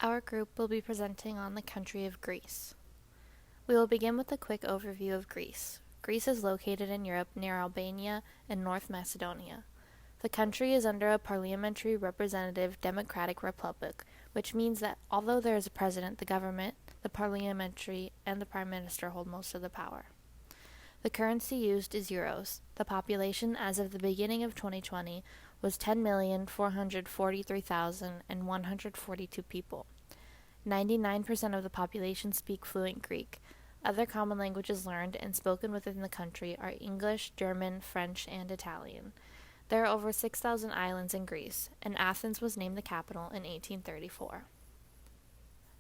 Our group will be presenting on the country of Greece. We will begin with a quick overview of Greece. Greece is located in Europe near Albania and North Macedonia. The country is under a parliamentary representative democratic republic, which means that although there is a president, the government, the parliamentary, and the prime minister hold most of the power. The currency used is euros. The population as of the beginning of 2020 was 10,443,142 people. 99% of the population speak fluent Greek. Other common languages learned and spoken within the country are English, German, French, and Italian. There are over 6,000 islands in Greece, and Athens was named the capital in 1834.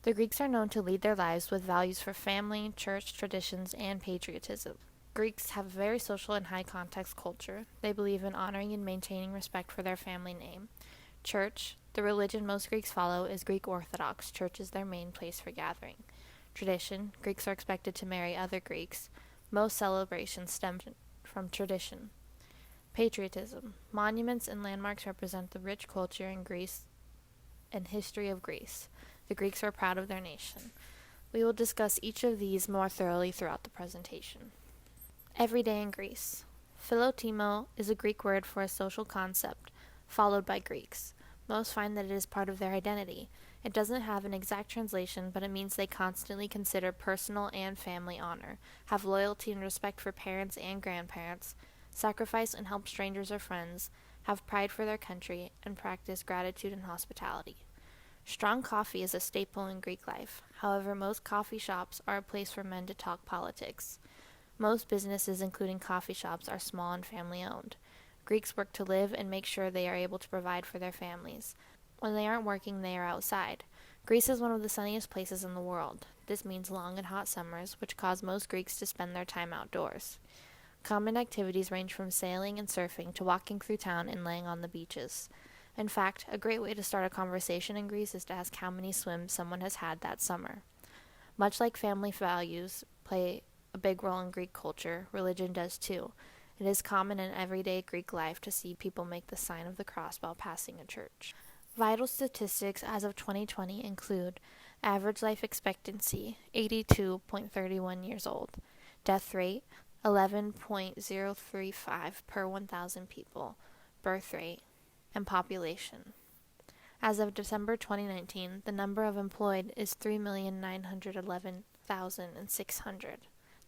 The Greeks are known to lead their lives with values for family, church, traditions, and patriotism. Greeks have a very social and high-context culture. They believe in honoring and maintaining respect for their family name. Church, the religion most Greeks follow, is Greek Orthodox. Church is their main place for gathering. Tradition, Greeks are expected to marry other Greeks. Most celebrations stem from tradition. Patriotism, monuments and landmarks represent the rich culture in Greece and history of Greece. The Greeks are proud of their nation. We will discuss each of these more thoroughly throughout the presentation. Every day in Greece. Philotimo is a Greek word for a social concept, followed by Greeks. Most find that it is part of their identity. It doesn't have an exact translation, but it means they constantly consider personal and family honor, have loyalty and respect for parents and grandparents, sacrifice and help strangers or friends, have pride for their country, and practice gratitude and hospitality. Strong coffee is a staple in Greek life. However, most coffee shops are a place for men to talk politics. Most businesses, including coffee shops, are small and family-owned. Greeks work to live and make sure they are able to provide for their families. When they aren't working, they are outside. Greece is one of the sunniest places in the world. This means long and hot summers, which cause most Greeks to spend their time outdoors. Common activities range from sailing and surfing to walking through town and laying on the beaches. In fact, a great way to start a conversation in Greece is to ask how many swims someone has had that summer. Much like family values play a big role in Greek culture, religion does too. It is common in everyday Greek life to see people make the sign of the cross while passing a church. Vital statistics as of 2020 include average life expectancy, 82.31 years old, death rate, 11.035 per 1,000 people, birth rate, and population. As of December 2019, the number of employed is 3,911,600.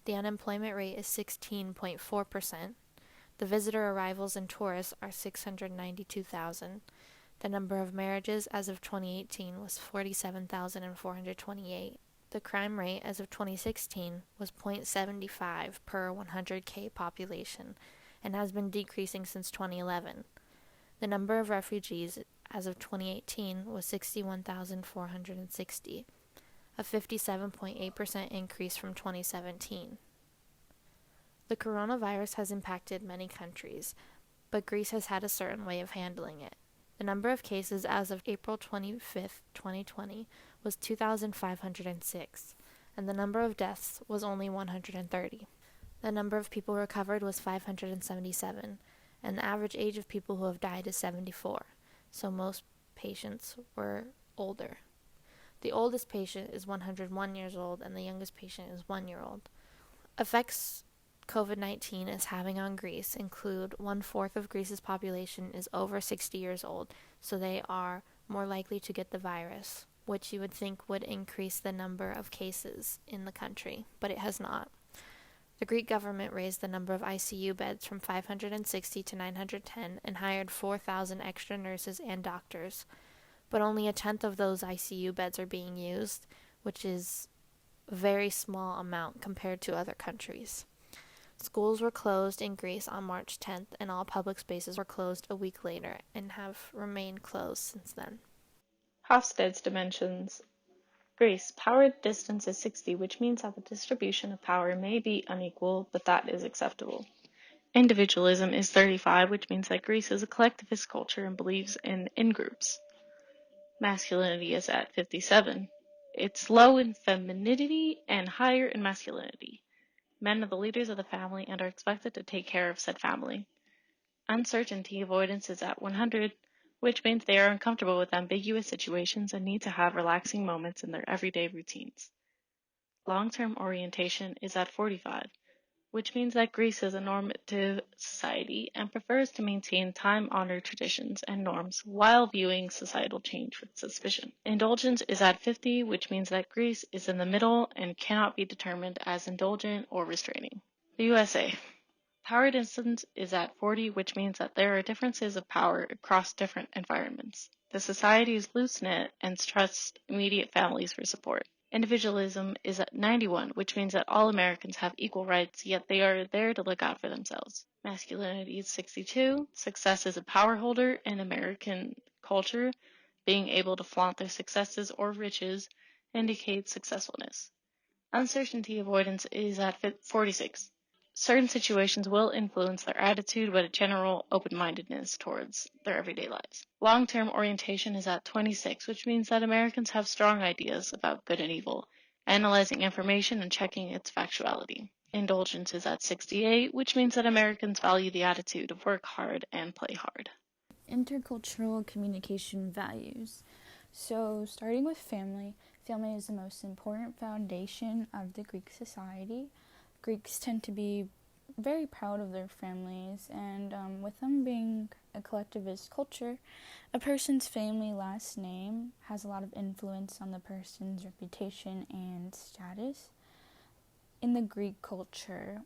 The unemployment rate is 16.4%. The visitor arrivals and tourists are 692,000. The number of marriages as of 2018 was 47,428. The crime rate as of 2016 was 0.75 per 100K population and has been decreasing since 2011. The number of refugees as of 2018 was 61,460. A 57.8% increase from 2017. The coronavirus has impacted many countries, but Greece has had a certain way of handling it. The number of cases as of April 25, 2020 was 2,506, and the number of deaths was only 130. The number of people recovered was 577, and the average age of people who have died is 74, so most patients were older. The oldest patient is 101 years old, and the youngest patient is 1 year old. Effects COVID-19 is having on Greece include 1/4 of Greece's population is over 60 years old, so they are more likely to get the virus, which you would think would increase the number of cases in the country, but it has not. The Greek government raised the number of ICU beds from 560 to 910 and hired 4,000 extra nurses and doctors. But only 1/10 of those ICU beds are being used, which is a very small amount compared to other countries. Schools were closed in Greece on March 10th, and all public spaces were closed a week later and have remained closed since then. Hofstede's dimensions. Greece. Power distance is 60, which means that the distribution of power may be unequal, but that is acceptable. Individualism is 35, which means that Greece is a collectivist culture and believes in groups. Masculinity is at 57. It's low in femininity and higher in masculinity. Men are the leaders of the family and are expected to take care of said family. Uncertainty avoidance is at 100, which means they are uncomfortable with ambiguous situations and need to have relaxing moments in their everyday routines. Long-term orientation is at 45, which means that Greece is a normative society and prefers to maintain time-honored traditions and norms while viewing societal change with suspicion. Indulgence is at 50, which means that Greece is in the middle and cannot be determined as indulgent or restraining. The USA. Power distance is at 40, which means that there are differences of power across different environments. The society is loose-knit and trusts immediate families for support. Individualism is at 91, which means that all Americans have equal rights, yet they are there to look out for themselves. Masculinity is 62. Success is a power holder in American culture. Being able to flaunt their successes or riches indicates successfulness. Uncertainty avoidance is at 46. Certain situations will influence their attitude, but a general open-mindedness towards their everyday lives. Long-term orientation is at 26, which means that Americans have strong ideas about good and evil, analyzing information and checking its factuality. Indulgence is at 68, which means that Americans value the attitude of work hard and play hard. Intercultural communication values. So, starting with family, family is the most important foundation of the Greek society. Greeks tend to be very proud of their families, and with them being a collectivist culture, a person's family last name has a lot of influence on the person's reputation and status. In the Greek culture,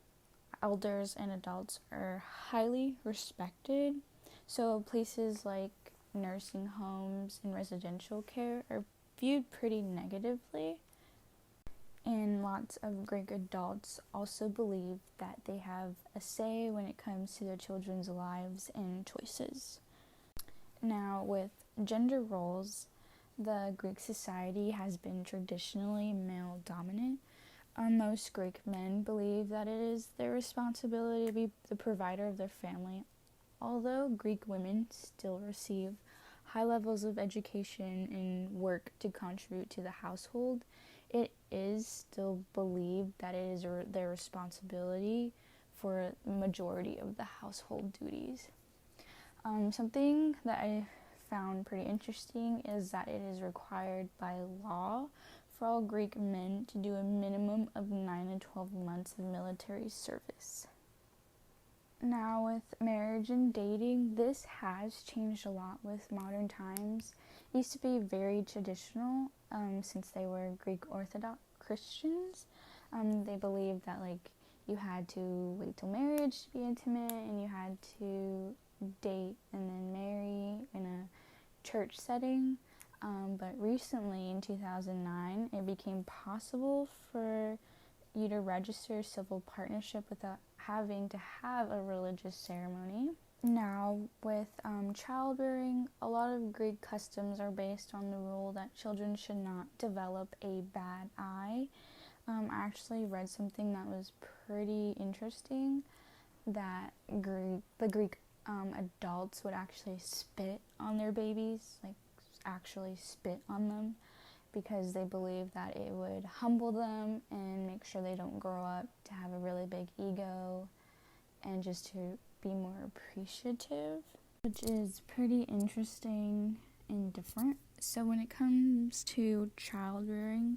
elders and adults are highly respected, so places like nursing homes and residential care are viewed pretty negatively. And lots of Greek adults also believe that they have a say when it comes to their children's lives and choices. Now, with gender roles, the Greek society has been traditionally male dominant. Most Greek men believe that it is their responsibility to be the provider of their family, although Greek women still receive high levels of education and work to contribute to the household. It is still believed that it is their responsibility for the majority of the household duties. Something that I found pretty interesting is that it is required by law for all Greek men to do a minimum of 9 to 12 months of military service. Now, with marriage and dating, this has changed a lot with modern times. It used to be very traditional since they were Greek Orthodox Christians. They believed that you had to wait till marriage to be intimate, and you had to date and then marry in a church setting. But recently, in 2009, it became possible for you to register a civil partnership without having to have a religious ceremony. Now, with childbearing, a lot of Greek customs are based on the rule that children should not develop a bad eye. I actually read something that was pretty interesting, that the Greek adults would actually spit on their babies, actually spit on them, because they believe that it would humble them and make sure they don't grow up to have a really big ego and just to be more appreciative, which is pretty interesting and different. So when it comes to child rearing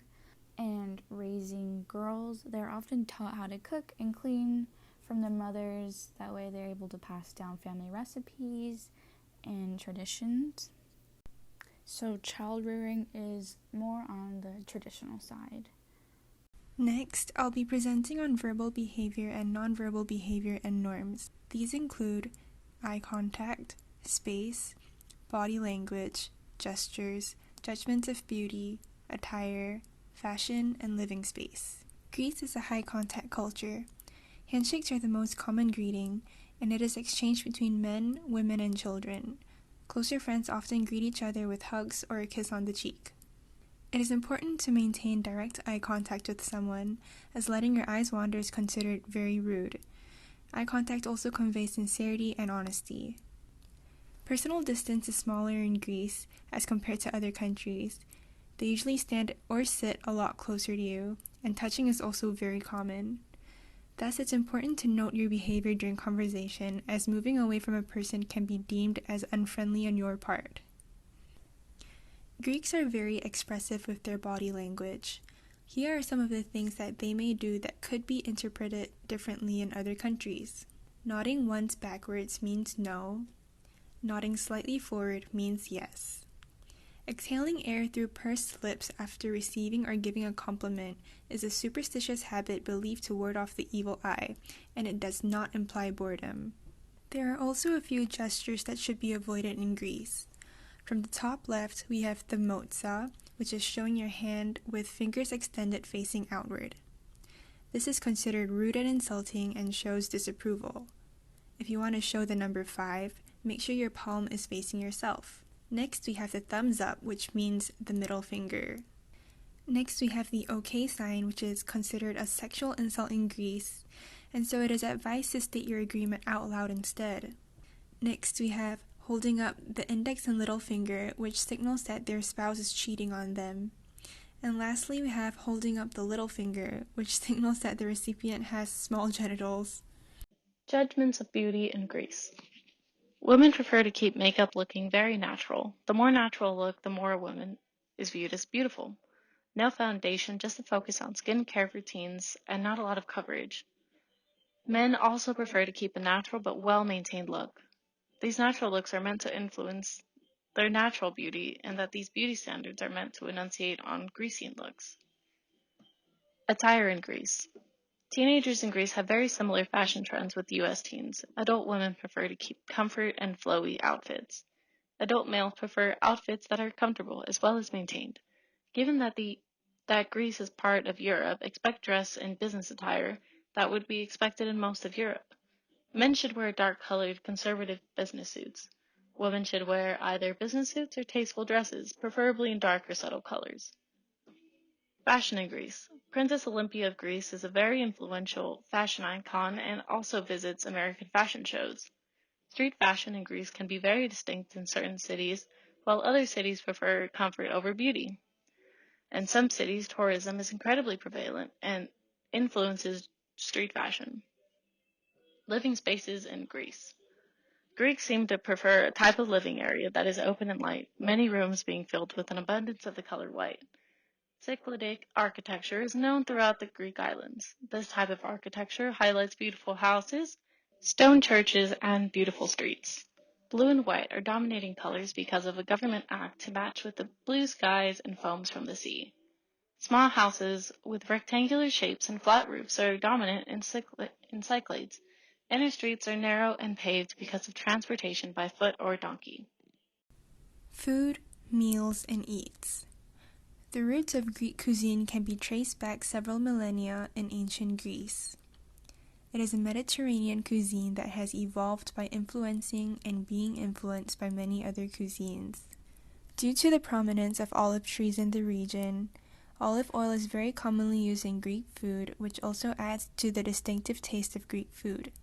and raising girls, they're often taught how to cook and clean from their mothers. That way they're able to pass down family recipes and traditions. So child rearing is more on the traditional side. Next, I'll be presenting on verbal behavior and nonverbal behavior and norms. These include eye contact, space, body language, gestures, judgments of beauty, attire, fashion, and living space. Greece is a high contact culture. Handshakes are the most common greeting, and it is exchanged between men, women, and children. Closer friends often greet each other with hugs or a kiss on the cheek. It is important to maintain direct eye contact with someone, as letting your eyes wander is considered very rude. Eye contact also conveys sincerity and honesty. Personal distance is smaller in Greece as compared to other countries. They usually stand or sit a lot closer to you, and touching is also very common. Thus, it's important to note your behavior during conversation, as moving away from a person can be deemed as unfriendly on your part. Greeks are very expressive with their body language. Here are some of the things that they may do that could be interpreted differently in other countries. Nodding once backwards means no. Nodding slightly forward means yes. Exhaling air through pursed lips after receiving or giving a compliment is a superstitious habit believed to ward off the evil eye, and it does not imply boredom. There are also a few gestures that should be avoided in Greece. From the top left, we have the motza, which is showing your hand with fingers extended facing outward. This is considered rude and insulting and shows disapproval. If you want to show the number 5, make sure your palm is facing yourself. Next, we have the thumbs up, which means the middle finger. Next, we have the OK sign, which is considered a sexual insult in Greece, and so it is advised to state your agreement out loud instead. Next, we have holding up the index and little finger, which signals that their spouse is cheating on them. And lastly, we have holding up the little finger, which signals that the recipient has small genitals. Judgments of beauty in Greece. Women prefer to keep makeup looking very natural. The more natural a look, the more a woman is viewed as beautiful. No foundation, just a focus on skincare routines and not a lot of coverage. Men also prefer to keep a natural but well-maintained look. These natural looks are meant to influence their natural beauty, and that these beauty standards are meant to enunciate on Grecian looks. Attire in Greece. Teenagers in Greece have very similar fashion trends with US teens. Adult women prefer to keep comfort and flowy outfits. Adult males prefer outfits that are comfortable as well as maintained. Given that Greece is part of Europe, expect dress in business attire that would be expected in most of Europe. Men should wear dark-colored, conservative business suits. Women should wear either business suits or tasteful dresses, preferably in dark or subtle colors. Fashion in Greece. Princess Olympia of Greece is a very influential fashion icon and also visits American fashion shows. Street fashion in Greece can be very distinct in certain cities, while other cities prefer comfort over beauty. In some cities, tourism is incredibly prevalent and influences street fashion. Living spaces in Greece. Greeks seem to prefer a type of living area that is open and light, many rooms being filled with an abundance of the color white. Cyclidic architecture is known throughout the Greek islands. This type of architecture highlights beautiful houses, stone churches, and beautiful streets. Blue and white are dominating colors because of a government act to match with the blue skies and foams from the sea. Small houses with rectangular shapes and flat roofs are dominant in Cyclades. Inner streets are narrow and paved because of transportation by foot or donkey. Food, meals, and eats. The roots of Greek cuisine can be traced back several millennia in ancient Greece. It is a Mediterranean cuisine that has evolved by influencing and being influenced by many other cuisines. Due to the prominence of olive trees in the region, olive oil is very commonly used in Greek food, which also adds to the distinctive taste of Greek food.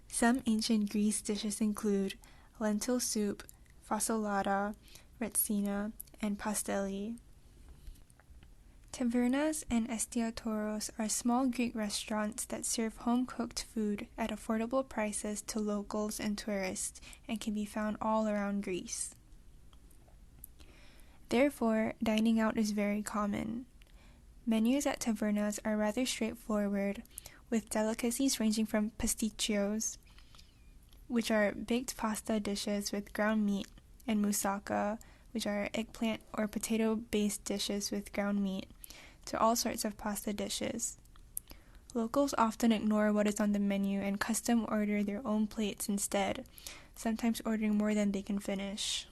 Some ancient Greece dishes include lentil soup, fasolada, retsina, and pastelli. Tavernas and estiatoros are small Greek restaurants that serve home-cooked food at affordable prices to locals and tourists and can be found all around Greece. Therefore, dining out is very common. Menus at tavernas are rather straightforward, with delicacies ranging from pasticcios, which are baked pasta dishes with ground meat, and moussaka, which are eggplant or potato-based dishes with ground meat, to all sorts of pasta dishes. Locals often ignore what is on the menu and custom order their own plates instead, sometimes ordering more than they can finish.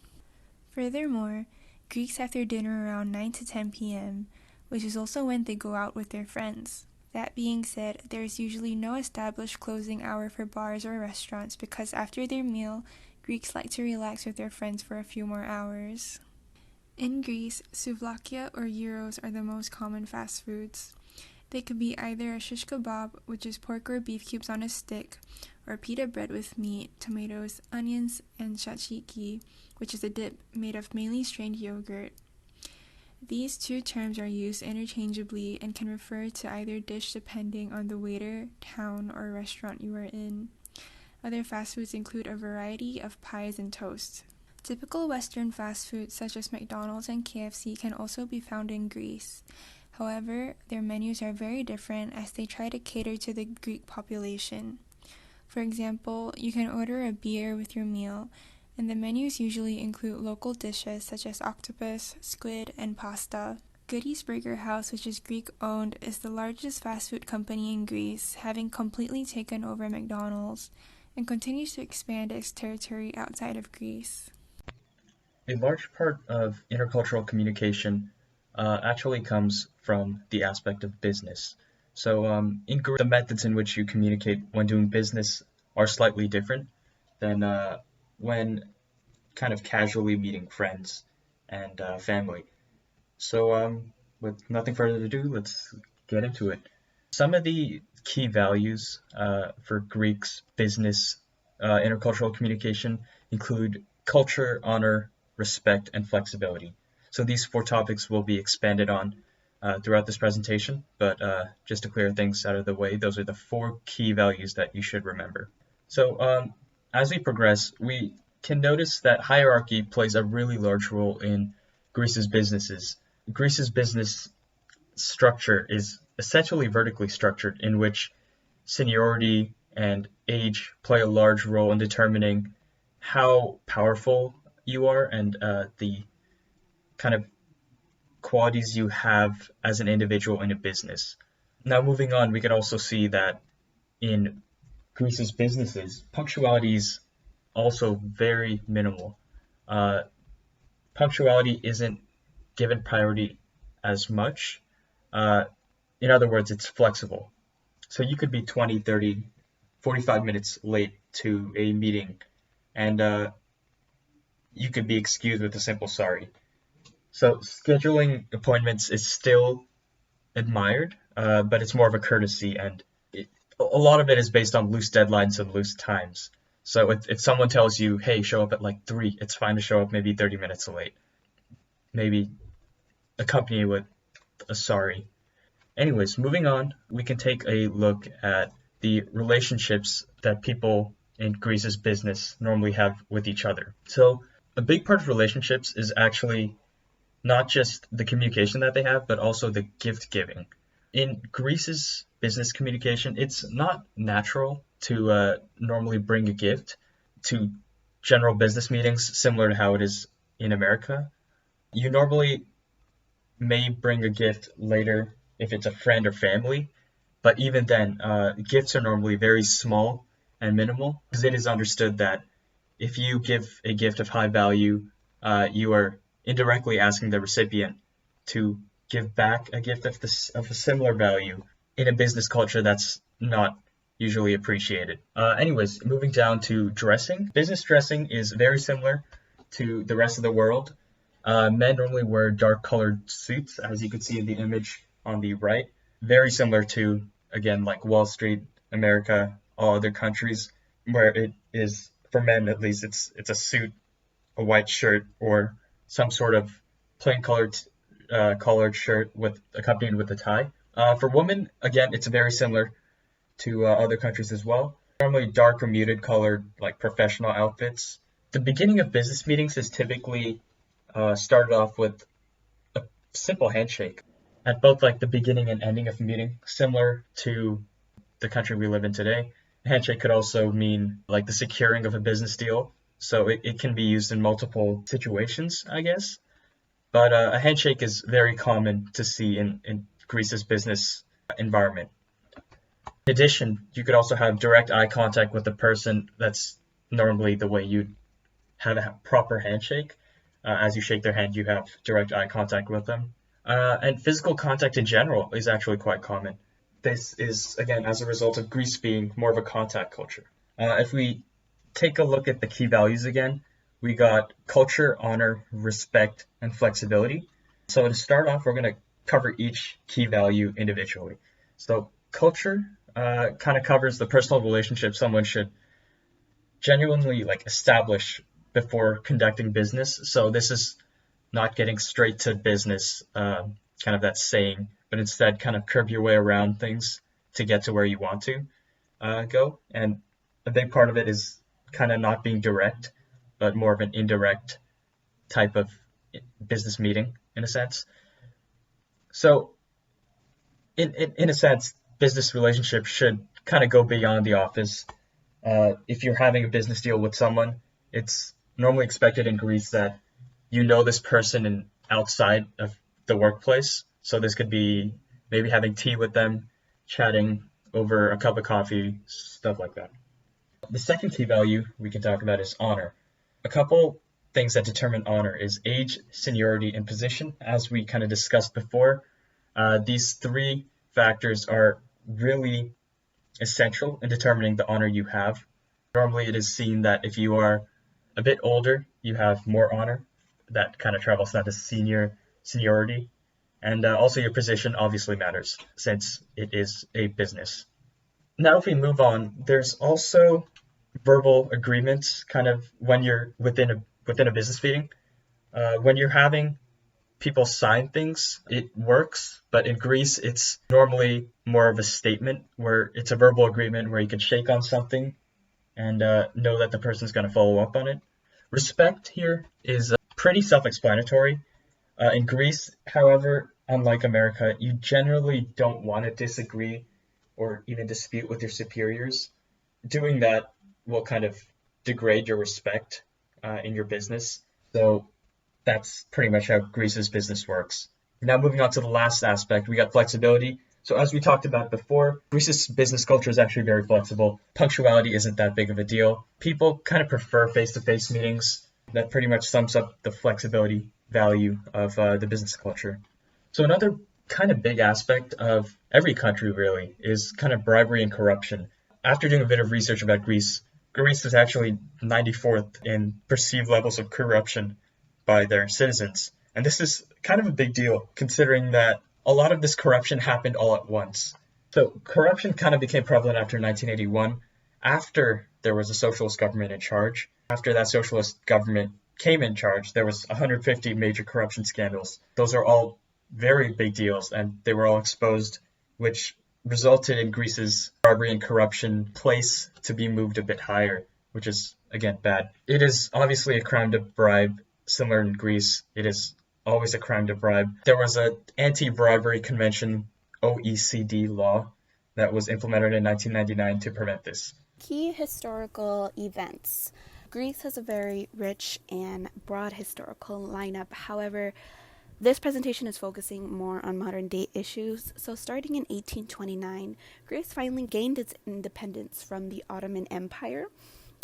Furthermore, Greeks have their dinner around 9 to 10 p.m., which is also when they go out with their friends. That being said, there is usually no established closing hour for bars or restaurants because after their meal, Greeks like to relax with their friends for a few more hours. In Greece, souvlakia or gyros are the most common fast foods. They could be either a shish kebab, which is pork or beef cubes on a stick, or pita bread with meat, tomatoes, onions, and tzatziki, which is a dip made of mainly strained yogurt. These two terms are used interchangeably and can refer to either dish depending on the waiter, town, or restaurant you are in. Other fast foods include a variety of pies and toast. Typical Western fast foods such as McDonald's and KFC can also be found in Greece. However, their menus are very different as they try to cater to the Greek population. For example, you can order a beer with your meal, and the menus usually include local dishes such as octopus, squid, and pasta. Goody's Burger House, which is Greek-owned, is the largest fast food company in Greece, having completely taken over McDonald's, and continues to expand its territory outside of Greece. A large part of intercultural communication actually comes from the aspect of business. So in Greece, the methods in which you communicate when doing business are slightly different than when kind of casually meeting friends and family. So with nothing further ado, let's get into it. Some of the key values for Greeks' business intercultural communication include culture, honor, respect, and flexibility. So these 4 topics will be expanded on throughout this presentation, but just to clear things out of the way, those are the 4 key values that you should remember. So as we progress, we can notice that hierarchy plays a really large role in Greece's businesses. Greece's business structure is essentially vertically structured, in which seniority and age play a large role in determining how powerful you are and the kind of qualities you have as an individual in a business. Now moving on, we can also see that in Greece's businesses, punctuality is also very minimal. Punctuality isn't given priority as much. In other words, it's flexible. So you could be 20, 30, 45 minutes late to a meeting, and you could be excused with a simple sorry. So scheduling appointments is still admired, but it's more of a courtesy, and a lot of it is based on loose deadlines and loose times. So if someone tells you, hey, show up at like 3, it's fine to show up maybe 30 minutes late. Maybe accompany with a sorry. Anyways, moving on, we can take a look at the relationships that people in Greece's business normally have with each other. So a big part of relationships is actually not just the communication that they have, but also the gift giving. In Greece's business communication, it's not natural to normally bring a gift to general business meetings, similar to how it is in America. You normally may bring a gift later if it's a friend or family, but even then, gifts are normally very small and minimal, because it is understood that if you give a gift of high value, you are indirectly asking the recipient to give back a gift of a similar value in a business culture that's not usually appreciated. Anyways, moving down to dressing. Business dressing is very similar to the rest of the world. Men normally wear dark colored suits, as you can see in the image on the right. Very similar to, again, like Wall Street, America, all other countries, where it is, for men at least, it's a suit, a white shirt, or some sort of plain colored collared shirt accompanied with a tie. For women, again, it's very similar to other countries as well. Normally dark or muted colored, like professional outfits. The beginning of business meetings is typically started off with a simple handshake at both like the beginning and ending of a meeting, similar to the country we live in today. A handshake could also mean like the securing of a business deal. So it can be used in multiple situations, I guess. But a handshake is very common to see in Greece's business environment. In addition, you could also have direct eye contact with the person. That's normally the way you'd have a proper handshake. As you shake their hand, you have direct eye contact with them. And physical contact in general is actually quite common. This is, again, as a result of Greece being more of a contact culture. If we take a look at the key values again, we got culture, honor, respect, and flexibility. So to start off, we're going to cover each key value individually. So culture kind of covers the personal relationship someone should genuinely like establish before conducting business. So this is not getting straight to business, kind of that saying, but instead kind of curve your way around things to get to where you want to go. And a big part of it is kind of not being direct, but more of an indirect type of business meeting in a sense. So in a sense, business relationships should kind of go beyond the office. If you're having a business deal with someone, it's normally expected in Greece that you know this person outside of the workplace. So this could be maybe having tea with them, chatting over a cup of coffee, stuff like that. The second key value we can talk about is honor. A couple things that determine honor is age, seniority, and position. As we kind of discussed before, these three factors are really essential in determining the honor you have. Normally, it is seen that if you are a bit older, you have more honor. That kind of travels down to seniority. And also your position obviously matters since it is a business. Now, if we move on, there's also verbal agreements kind of when you're within a business meeting. When you're having people sign things, it works, but in Greece, it's normally more of a statement where it's a verbal agreement where you can shake on something and know that the person's going to follow up on it. Respect here is pretty self-explanatory. In Greece, however, unlike America, you generally don't want to disagree or even dispute with your superiors. Doing that will kind of degrade your respect in your business. So that's pretty much how Greece's business works. Now moving on to the last aspect, we got flexibility. So as we talked about before, Greece's business culture is actually very flexible. Punctuality isn't that big of a deal. People kind of prefer face-to-face meetings. That pretty much sums up the flexibility value of the business culture. So another kind of big aspect of every country really is kind of bribery and corruption. After doing a bit of research about Greece is actually 94th in perceived levels of corruption by their citizens. And this is kind of a big deal considering that a lot of this corruption happened all at once. So corruption kind of became prevalent after 1981, after there was a socialist government in charge. After that socialist government came in charge, there was 150 major corruption scandals. Those are all very big deals, and they were all exposed, which resulted in Greece's bribery and corruption place to be moved a bit higher, which is, again, bad. It is obviously a crime to bribe. Similar in Greece, it is always a crime to bribe. There was an anti-bribery convention, OECD law, that was implemented in 1999 to prevent this. Key historical events. Greece has a very rich and broad historical lineup. However, this presentation is focusing more on modern day issues. So starting in 1829, Greece finally gained its independence from the Ottoman Empire,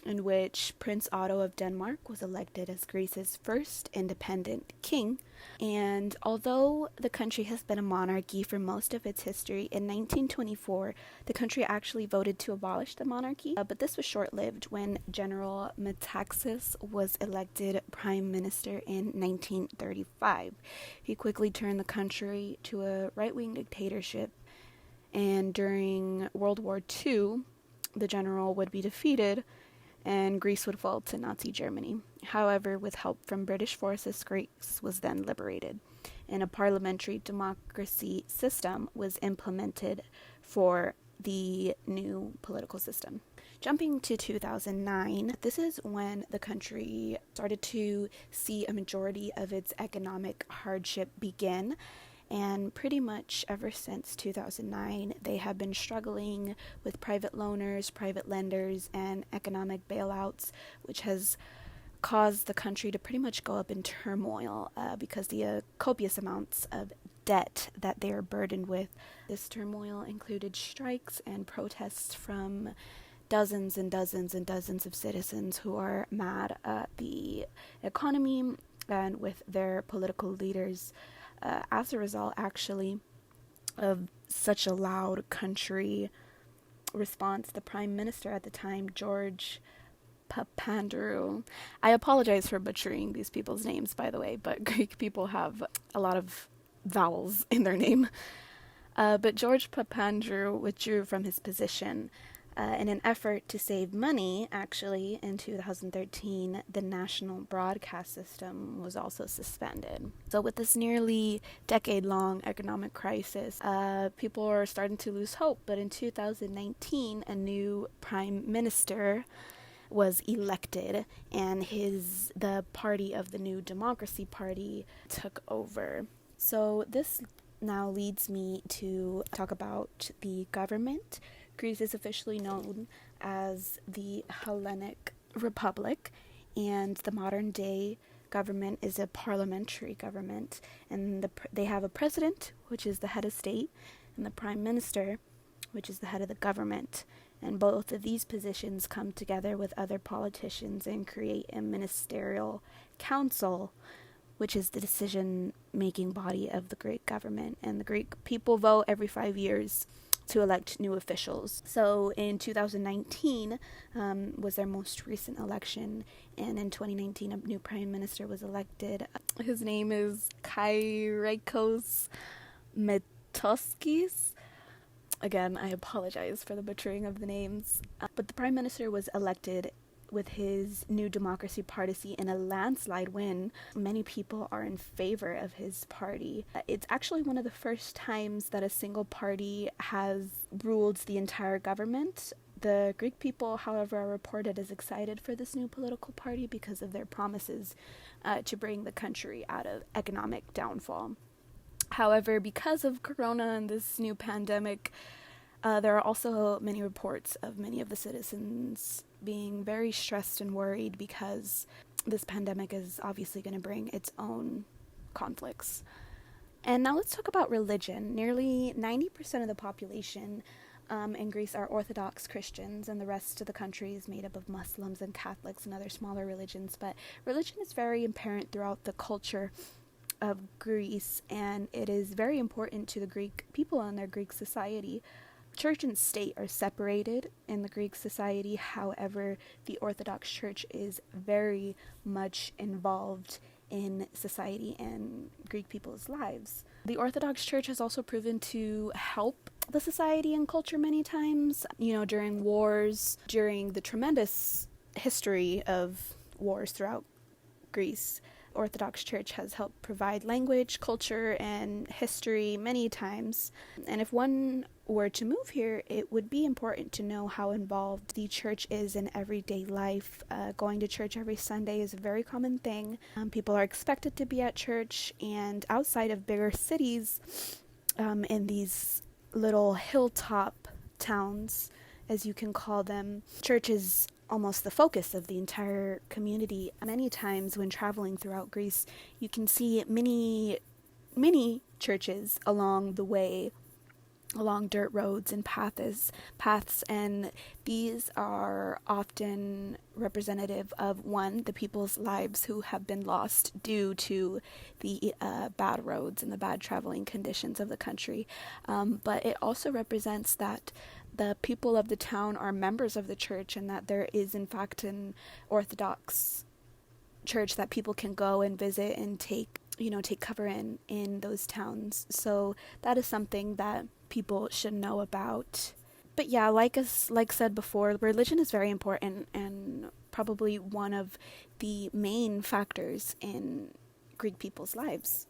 in which Prince Otto of Denmark was elected as Greece's first independent king. And although the country has been a monarchy for most of its history, in 1924, the country actually voted to abolish the monarchy. But this was short-lived when General Metaxas was elected prime minister in 1935. He quickly turned the country to a right-wing dictatorship. And during World War II, the general would be defeated and Greece would fall to Nazi Germany. However, with help from British forces, Greece was then liberated, and a parliamentary democracy system was implemented for the new political system. Jumping to 2009, this is when the country started to see a majority of its economic hardship begin. And pretty much ever since 2009, they have been struggling with private loaners, private lenders, and economic bailouts, which has caused the country to pretty much go up in turmoil because the copious amounts of debt that they are burdened with. This turmoil included strikes and protests from dozens and dozens and dozens of citizens who are mad at the economy and with their political leaders. As a result, actually, of such a loud country response, the Prime Minister at the time, George Papandreou. I apologize for butchering these people's names, by the way, but Greek people have a lot of vowels in their name. But George Papandreou withdrew from his position In an effort to save money, actually, in 2013, the national broadcast system was also suspended. So with this nearly decade-long economic crisis, people are starting to lose hope. But in 2019, a new prime minister was elected, and the party of the New Democracy Party took over. So this now leads me to talk about the government. Greece is officially known as the Hellenic Republic, and the modern day government is a parliamentary government, and they have a president, which is the head of state, and the prime minister, which is the head of the government. And both of these positions come together with other politicians and create a ministerial council, which is the decision-making body of the Greek government. And the Greek people vote every 5 years to elect new officials. So in 2019 was their most recent election, and in 2019 a new prime minister was elected. His name is Kyriakos Mitsotakis. Again, I apologize for the butchering of the names. But the prime minister was elected with his New Democracy Party in a landslide win. Many people are in favor of his party. It's actually one of the first times that a single party has ruled the entire government. The Greek people, however, are reported as excited for this new political party because of their promises to bring the country out of economic downfall. However, because of Corona and this new pandemic, there are also many reports of many of the citizens being very stressed and worried because this pandemic is obviously going to bring its own conflicts. And now let's talk about religion. Nearly 90% of the population in Greece are Orthodox Christians, and the rest of the country is made up of Muslims and Catholics and other smaller religions. But religion is very apparent throughout the culture of Greece, and it is very important to the Greek people and their Greek society. Church and state are separated in the Greek society. However, the Orthodox Church is very much involved in society and Greek people's lives. The Orthodox Church has also proven to help the society and culture many times, during wars, during the tremendous history of wars throughout Greece. Orthodox Church has helped provide language, culture, and history many times. And if one were to move here, it would be important to know how involved the church is in everyday life. Going to church every Sunday is a very common thing. People are expected to be at church, and outside of bigger cities, in these little hilltop towns, as you can call them, church is almost the focus of the entire community. Many times when traveling throughout Greece, you can see many churches along the way, along dirt roads and paths, and these are often representative of the people's lives who have been lost due to the bad roads and the bad traveling conditions of the country. But it also represents that the people of the town are members of the church, and that there is in fact an Orthodox church that people can go and visit and take cover in those towns. So that is something that people should know about. But yeah, like said before, religion is very important and probably one of the main factors in Greek people's lives.